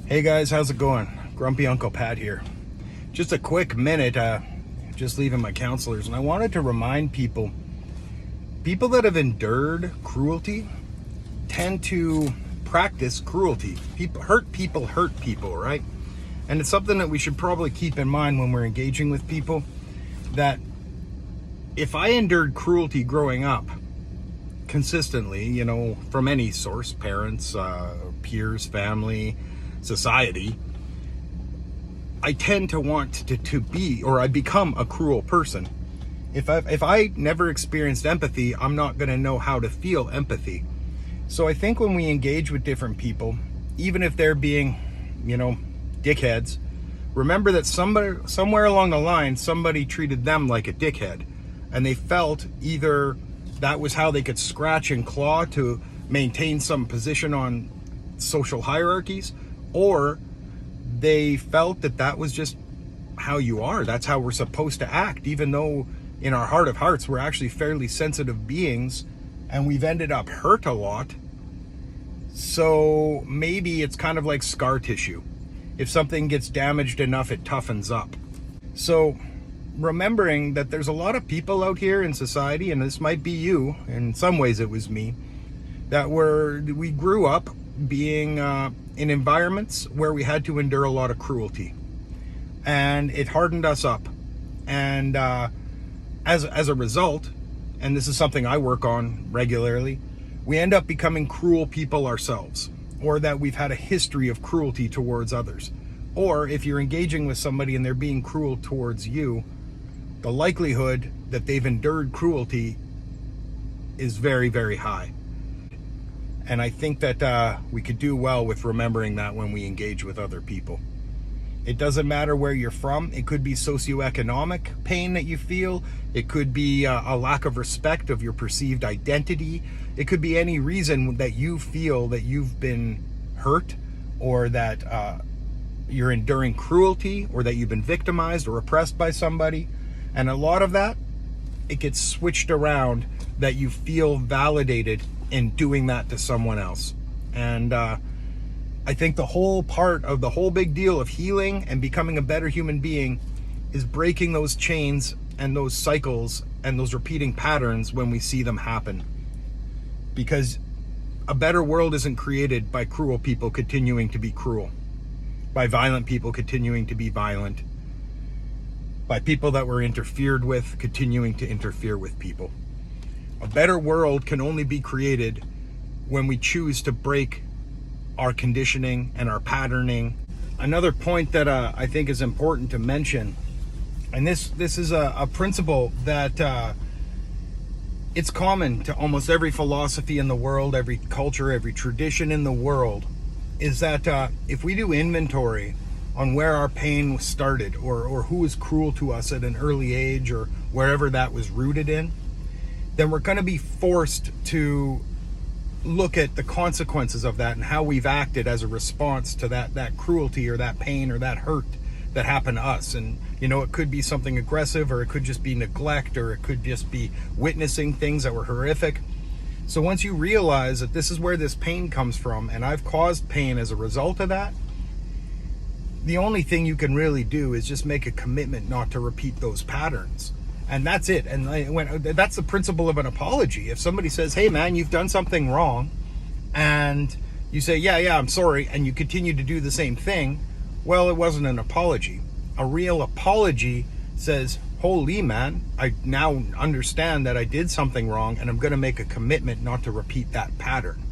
Hey guys, how's it going? Grumpy Uncle Pat here. Just a quick minute, just leaving my counselors, and I wanted to remind people that have endured cruelty tend to practice cruelty. Hurt people, right? And it's something that we should probably keep in mind when we're engaging with people, that if I endured cruelty growing up consistently, from any source, parents, peers, family, society, I tend to want to be, or I become a cruel person. If I never experienced empathy, I'm not going to know how to feel empathy. So I think when we engage with different people, even if they're being, dickheads, remember that somewhere along the line, somebody treated them like a dickhead, and they felt either that was how they could scratch and claw to maintain some position on social hierarchies, or they felt that was just how you are. That's how we're supposed to act, even though in our heart of hearts, we're actually fairly sensitive beings, and we've ended up hurt a lot. So maybe it's kind of like scar tissue. If something gets damaged enough, it toughens up. So remembering that there's a lot of people out here in society, and this might be you, in some ways it was me, that we grew up being in environments where we had to endure a lot of cruelty, and it hardened us up. And as a result, and this is something I work on regularly, we end up becoming cruel people ourselves, or that we've had a history of cruelty towards others. Or if you're engaging with somebody and they're being cruel towards you, the likelihood that they've endured cruelty is very, very high. And I think that we could do well with remembering that when we engage with other people. It doesn't matter where you're from. It could be socioeconomic pain that you feel. It could be a lack of respect of your perceived identity. It could be any reason that you feel that you've been hurt, or that you're enduring cruelty, or that you've been victimized or oppressed by somebody. And a lot of that, it gets switched around, that you feel validated in doing that to someone else. And I think the whole big deal of healing and becoming a better human being is breaking those chains and those cycles and those repeating patterns when we see them happen. Because a better world isn't created by cruel people continuing to be cruel, by violent people continuing to be violent, by people that were interfered with continuing to interfere with people. A better world can only be created when we choose to break our conditioning and our patterning. Another point that I think is important to mention, and this is a principle that it's common to almost every philosophy in the world, every culture, every tradition in the world, is that if we do inventory on where our pain was started, or who was cruel to us at an early age, or wherever that was rooted in, then we're going to be forced to look at the consequences of that and how we've acted as a response to that cruelty or that pain or that hurt that happened to us. And it could be something aggressive, or it could just be neglect, or it could just be witnessing things that were horrific. So once you realize that this is where this pain comes from, and I've caused pain as a result of that, the only thing you can really do is just make a commitment not to repeat those patterns. And that's it. And that's the principle of an apology. If somebody says, hey man, you've done something wrong, and you say, yeah, I'm sorry, and you continue to do the same thing, well, it wasn't an apology. A real apology says, holy man, I now understand that I did something wrong, and I'm going to make a commitment not to repeat that pattern.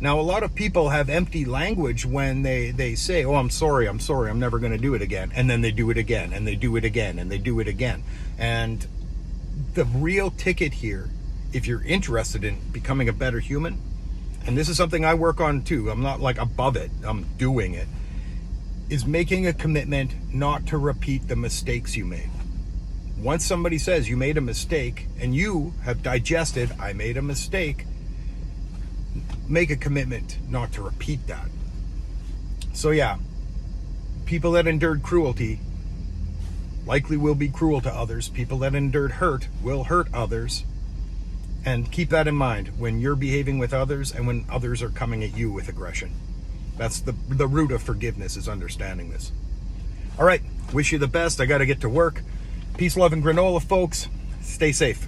Now, a lot of people have empty language when they say, oh, I'm sorry, I'm never going to do it again. And then they do it again, and they do it again, and they do it again. And the real ticket here, if you're interested in becoming a better human, and this is something I work on too, I'm not like above it, I'm doing it, is making a commitment not to repeat the mistakes you made. Once somebody says you made a mistake, and you have digested, I made a mistake, make a commitment not to repeat that. So yeah, people that endured cruelty likely will be cruel to others. People that endured hurt will hurt others. And keep that in mind when you're behaving with others and when others are coming at you with aggression. That's the root of forgiveness, is understanding this. All right, wish you the best. I got to get to work. Peace, love, and granola, folks. Stay safe.